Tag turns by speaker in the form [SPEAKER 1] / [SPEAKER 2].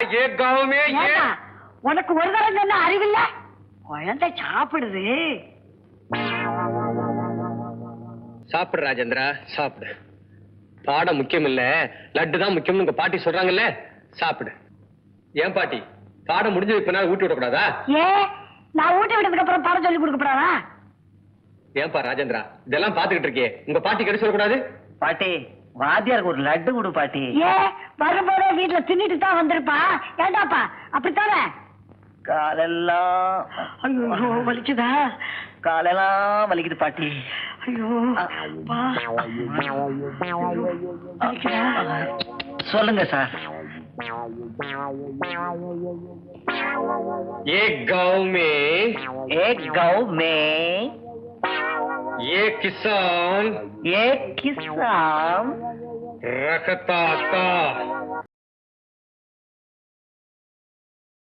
[SPEAKER 1] ये गांव में ये
[SPEAKER 2] உனக்கு ஒரு தரம் சொன்ன அறிவில்ல குழந்தை சாப்பிடுது
[SPEAKER 1] சாப்பிடு ராஜேந்திரா சாப்பிடு பாடம் முக்கியம் இல்ல லட்டு தான் முக்கியம் உங்க பாட்டி சொல்றாங்கல்ல சாப்பிடு ஏன் பாட்டி பாடம் முடிஞ்சு இப்ப நான் ஊட்டி விடக்கூடாதா
[SPEAKER 2] ஏ நான் ஊட்டி விட்டதுக்கு அப்புறம் பாடம் சொல்லி கொடுக்கப்படாதா
[SPEAKER 1] ஏன்பா ராஜேந்திரா இதெல்லாம் பாத்துக்கிட்டு இருக்கே உங்க பாட்டி கிட்ட சொல்லக்கூடாது
[SPEAKER 3] பாட்டி வாத்தியாருக்கு ஒரு லட்டு கொடு பாட்டி
[SPEAKER 2] ஏ வரும்போதே வீட்டுல தின்னுட்டு தான் வந்திருப்பா ஏண்டாப்பா அப்படித்தானே
[SPEAKER 3] காலெல்லாம்
[SPEAKER 2] ஐயோ வலிக்குதா
[SPEAKER 3] காலெல்லாம் வலிக்குது பாட்டி
[SPEAKER 2] ஐயோ வலிக்குதா
[SPEAKER 3] சொல்லுங்க சார்
[SPEAKER 1] एक गांव में एक किसान
[SPEAKER 3] रखता था